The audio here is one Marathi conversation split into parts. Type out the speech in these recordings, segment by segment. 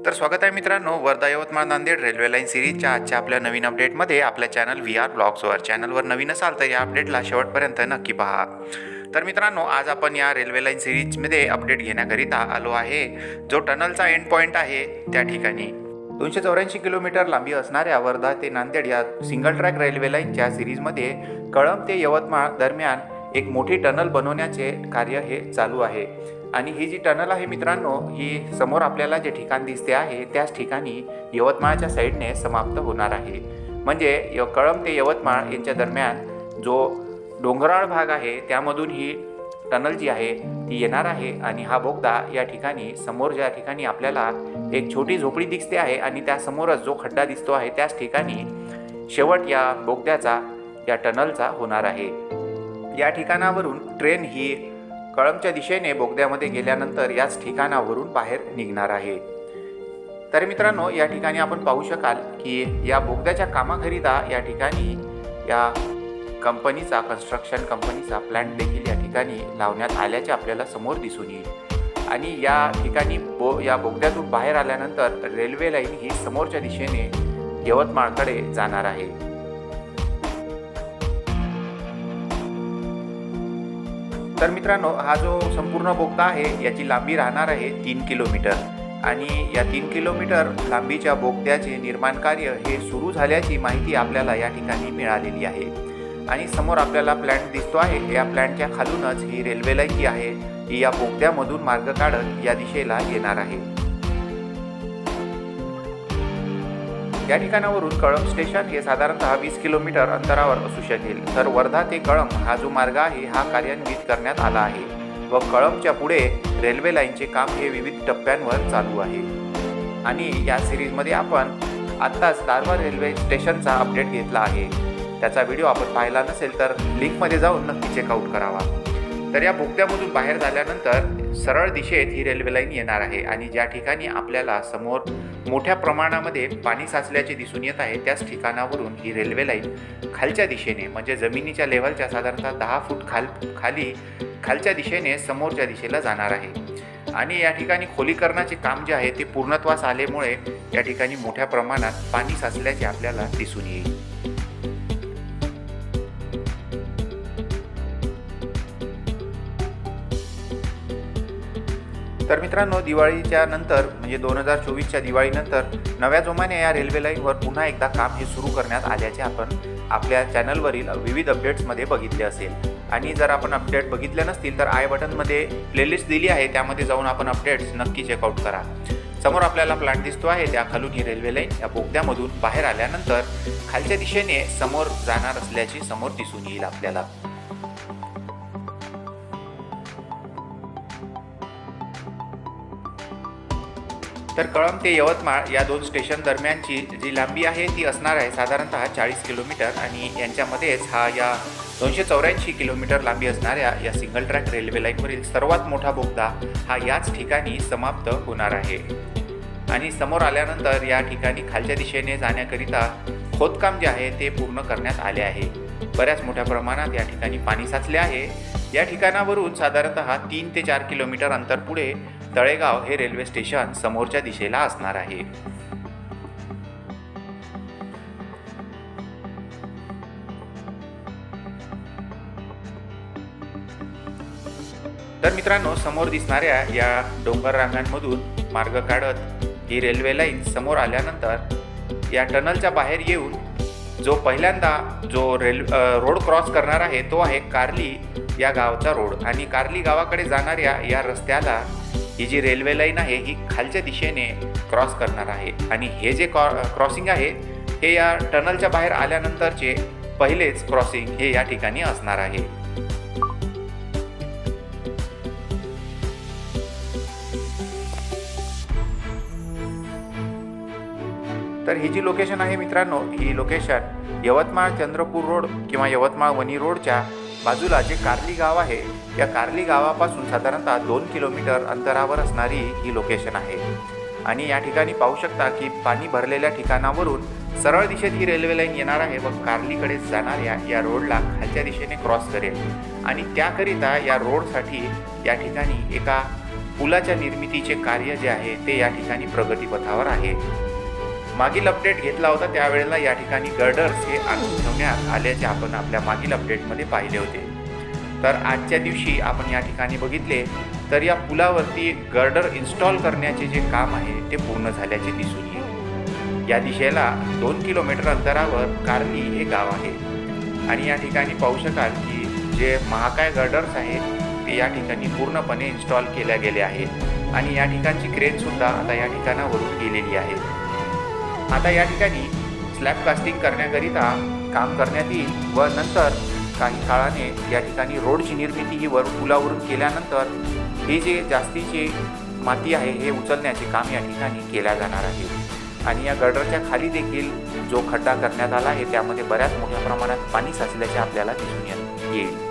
तर स्वागत आहे मित्रांनो, वर्धा यवतमाळ नांदेड रेल्वे लाईन सिरीजच्या आजच्या आपल्या नवीन अपडेटमध्ये आपल्या चॅनल VR ब्लॉग्सवर. चॅनलवर नवीन असाल तर या अपडेटला शेवटपर्यंत नक्की पहा. तर मित्रांनो, आज आपण या रेल्वे लाईन सिरीजमध्ये अपडेट घेण्याकरिता आलो आहे. जो टनलचा एंड पॉईंट आहे त्या ठिकाणी 284 किलोमीटर लांबी असणाऱ्या वर्धा ते नांदेड या सिंगल ट्रॅक रेल्वे लाईनच्या सिरीजमध्ये कळंब ते यवतमाळ दरम्यान एक मोठी टनल बनवण्याचे कार्य हे चालू आहे. आणि ही जी टनल आहे मित्रांनो, ही समोर आपल्याला जे ठिकाण दिसते आहे त्याच ठिकाणी यवतमाळच्या साईडने समाप्त होणार आहे. म्हणजे कळंब ते यवतमाळ यांच्या दरम्यान जो डोंगराळ भाग आहे त्यामधून ही टनल जी आहे ती येणार आहे. आणि हा बोगदा या ठिकाणी समोर ज्या ठिकाणी आपल्याला एक छोटी झोपडी दिसते आहे आणि त्यासमोरच जो खड्डा दिसतो आहे त्याच ठिकाणी शेवट या बोगद्याचा या टनलचा होणार आहे. या ठिकाणावरून ट्रेन ही कळंबच्या दिशेने बोगद्यामध्ये गेल्यानंतर याच ठिकाणावरून बाहेर निघणार आहे. तर मित्रांनो, या ठिकाणी आपण पाहू शकाल की या बोगद्याच्या कामाकरिता या ठिकाणी या कंपनीचा कन्स्ट्रक्शन कंपनीचा प्लॅन्ट देखील या ठिकाणी लावण्यात आल्याचे आपल्याला समोर दिसून येईल. आणि या ठिकाणी या बोगद्यातून बाहेर आल्यानंतर रेल्वे लाईन ही समोरच्या दिशेने यवतमाळकडे जाणार आहे. तर मित्रांनो, हा जो संपूर्ण बोगदा आहे याची लांबी राहणार आहे 3 किलोमीटर. आणि या 3 किलोमीटर लांबीच्या बोगद्याचे निर्माण कार्य हे सुरू झाल्याची माहिती आपल्याला या ठिकाणी मिळालेली आहे. आणि समोर आपल्याला प्लॅन्ट दिसतो आहे. या प्लॅन्टच्या खालूनच ही रेल्वे लाईन जी आहे ही या बोगद्यामधून मार्ग काढत या दिशेला येणार आहे. या ठिकाणावरून कळंब स्टेशन हे साधारणतः 20 किलोमीटर अंतरावर असू शकेल. तर वर्धा ते कळंब हा जो मार्ग आहे हा कार्यान्वित करण्यात आला आहे व कळंबच्या पुढे रेल्वे लाईनचे काम हे विविध टप्प्यांवर चालू आहे. आणि या सिरीजमध्ये आपण आत्ताच दारवा रेल्वे स्टेशनचा अपडेट घेतला आहे. त्याचा व्हिडिओ आपण पाहिला नसेल तर लिंकमध्ये जाऊन नक्की चेकआउट करावा. तर या बोगद्यामधून बाहेर झाल्यानंतर सरळ दिशेत ही रेल्वे लाईन येणार आहे. आणि ज्या ठिकाणी आपल्याला समोर मोठ्या प्रमाणामध्ये पाणी साचल्याचे दिसून येत आहे त्याच ठिकाणावरून ही रेल्वे लाईन खालच्या दिशेने म्हणजे जमिनीच्या लेव्हलच्या साधारणतः 10 फूट खालच्या दिशेने समोरच्या दिशेला जाणार आहे. आणि या ठिकाणी खोलीकरणाचे काम जे आहे ते पूर्णत्वास आल्यामुळे या ठिकाणी मोठ्या प्रमाणात पाणी साचल्याचे आपल्याला दिसून येईल. तर मित्रांनो, दिवाळीच्या नंतर म्हणजे 2024च्या दिवाळीनंतर नव्या जोमाने या रेल्वे लाईनवर पुन्हा एकदा काम हे सुरू करण्यात आल्याचे आपण आपल्या चॅनलवरील विविध अपडेट्समध्ये बघितले असेल. आणि जर आपण अपडेट बघितले नसतील तर आय बटनमध्ये प्लेलिस्ट दिली आहे, त्यामध्ये जाऊन आपण अपडेट्स नक्की चेकआउट करा. समोर आपल्याला प्लॅन्ट दिसतो आहे त्या खालून ही रेल्वे लाईन या बोगद्यामधून बाहेर आल्यानंतर खालच्या दिशेने समोर जाणार असल्याची समोर दिसून येईल आपल्याला. तर कळंब ते यवतमाळ या 2 स्टेशन दरम्यानची जी लांबी आहे ती असणार आहे साधारणतः 40 किलोमीटर. आणि यांच्यामध्येच हा या 284 किलोमीटर लांबी असणाऱ्या या सिंगल ट्रॅक रेल्वे लाईनवरील सर्वात मोठा बोगदा हा याच ठिकाणी समाप्त होणार आहे. आणि समोर आल्यानंतर या ठिकाणी खालच्या दिशेने जाण्याकरिता खोदकाम जे आहे ते पूर्ण करण्यात आले आहे. बऱ्याच मोठ्या प्रमाणात या ठिकाणी पाणी साचले आहे. या ठिकाणावरून साधारणतः 3 ते 4 किलोमीटर अंतर पुढे तळेगाव हे रेल्वे स्टेशन समोरच्या दिशेला असणार आहे. तर मित्रांनो, समोर दिसणाऱ्या या डोंगर रांगांमधून मार्ग काढत ही रेल्वे लाईन समोर आल्यानंतर या टनलच्या बाहेर येऊन जो पहिल्यांदा जो रोड क्रॉस करणार आहे तो आहे कार्ली या गावचा रोड. आणि कार्ली गावाकडे जाणाऱ्या या रस्त्याला ही जी रेल्वे लाईन आहे ही खालच्या दिशेने क्रॉस करणार आहे. आणि हे जे क्रॉसिंग आहे हे या टनलच्या बाहेर आल्यानंतरचे पहिलेच क्रॉसिंग हे या ठिकाणी असणार आहे. तर ही जी लोकेशन आहे मित्रांनो, ही लोकेशन यवतमाळ चंद्रपूर रोड किंवा यवतमाळ वणी रोडच्या बाजूला जे कार्ली गाव आहे या कार्ली गावापासून साधारणतः 2 किलोमीटर अंतरावर असणारी ही लोकेशन आहे. आणि या ठिकाणी पाहू शकता की पाणी भरलेल्या ठिकाणावरून सरळ दिशेत ही रेल्वे लाईन येणार आहे व कार्लीकडे जाणाऱ्या या रोडला खालच्या दिशेने क्रॉस करेल. आणि त्याकरिता या रोडसाठी या ठिकाणी एका पुलाच्या निर्मितीचे कार्य जे आहे ते या ठिकाणी प्रगतीपथावर आहे. मागील अपडेट घेतला होता त्यावेळेला या ठिकाणी गर्डर्स हे आणून ठेवण्यात आल्याचे आपण आपल्या मागील अपडेटमध्ये पाहिले होते. तर आजच्या दिवशी आपण या ठिकाणी बघितले तर या पुलावरती गर्डर इन्स्टॉल करण्याचे जे काम आहे ते पूर्ण झाल्याचे दिसून येईल. या दिशेला 2 किलोमीटर अंतरावर कार्ली हे गाव आहे आणि या ठिकाणी पाहू शकाल की जे महाकाय गर्डर्स आहेत ते या ठिकाणी पूर्णपणे इन्स्टॉल केल्या गेले आहेत आणि या ठिकाणची क्रेनसुद्धा आता या ठिकाणावरून गेलेली आहे. आता या ठिकाणी स्लॅब कास्टिंग करण्याकरिता काम करण्यात येईल व नंतर काही काळाने या ठिकाणी रोडची निर्मिती ही पुलावरून केल्यानंतर हे जे जास्तीची माती आहे हे उचलण्याचे काम या ठिकाणी केल्या जाणार आहे. आणि या गर्डरच्या खाली देखील जो खड्डा करण्यात आला आहे त्यामध्ये बऱ्याच मोठ्या प्रमाणात पाणी साचल्याचे आपल्याला दिसून येईल.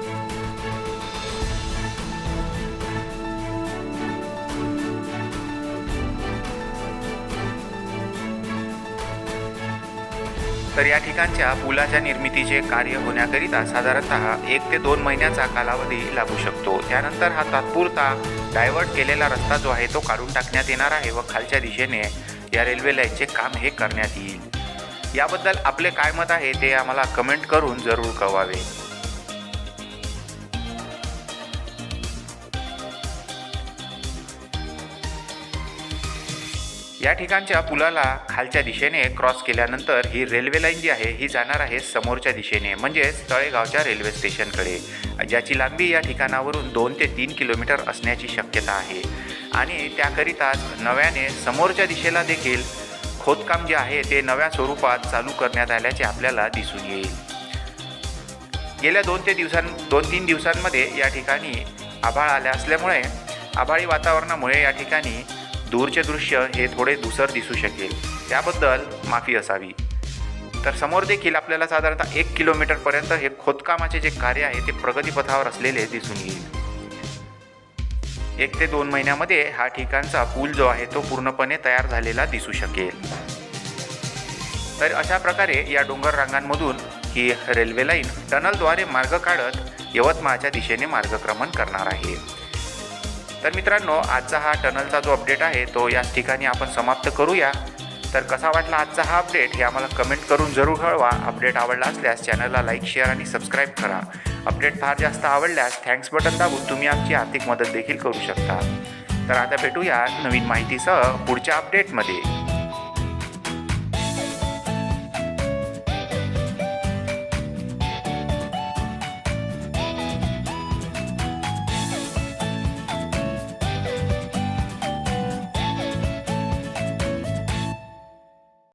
तर या ठिकाणच्या पुलाच्या निर्मितीचे कार्य होण्याकरिता साधारणतः 1 ते 2 महिन्याचा कालावधी लागू शकतो. त्यानंतर हा तात्पुरता डायव्हर्ट केलेला रस्ता जो आहे तो काढून टाकण्यात येणार आहे व खालच्या दिशेने या रेल्वे लाईनचे काम हे करण्यात येईल. याबद्दल आपले काय मत आहे ते आम्हाला कमेंट करून जरूर कळवावे. या ठिकाणच्या पुलाला खालच्या दिशेने क्रॉस केल्यानंतर ही रेल्वे लाईन जी आहे ही जाणार आहे समोरच्या दिशेने म्हणजेच तळेगावच्या रेल्वे स्टेशनकडे, ज्याची लांबी या ठिकाणावरून 2 ते 3 किलोमीटर असण्याची शक्यता आहे. आणि त्याकरिताच नव्याने समोरच्या दिशेला देखील खोदकाम जे आहे ते नव्या स्वरूपात चालू करण्यात आल्याचे आपल्याला दिसून येईल. गेल्या 2-3 दिवसांमध्ये या ठिकाणी आभाळ आले असल्यामुळे आभाळी वातावरणामुळे या ठिकाणी दूरचे दृश्य हे थोडे धुसर दिसू शकेल, त्याबद्दल माफी असावी. तर समोर देखील आपल्याला साधारणतः 1 किलोमीटरपर्यंत हे खोदकामाचे जे कार्य आहे ते प्रगतीपथावर असलेले दिसून येईल. 1 ते 2 महिन्यामध्ये हा ठिकाणचा पूल जो आहे तो पूर्णपणे तयार झालेला दिसू शकेल. तर अशा प्रकारे या डोंगर रांगांमधून ही रेल्वे लाईन टनलद्वारे मार्ग काढत यवतमाळच्या दिशेने मार्गक्रमण करणार आहे. तर मित्रांनो, आजचा हा टनलचा जो अपडेट आहे तो याच ठिकाणी आपण समाप्त करूया. तर कसा वाटला आजचा हा अपडेट हे आम्हाला कमेंट करून जरूर कळवा. अपडेट आवडला असल्यास चॅनलला लाईक, शेअर आणि सबस्क्राईब करा. अपडेट फार जास्त आवडल्यास थँक्स बटन दाबून तुम्ही आमची आर्थिक मदत देखील करू शकता. तर आता भेटूया नवीन माहितीसह पुढच्या अपडेटमध्ये.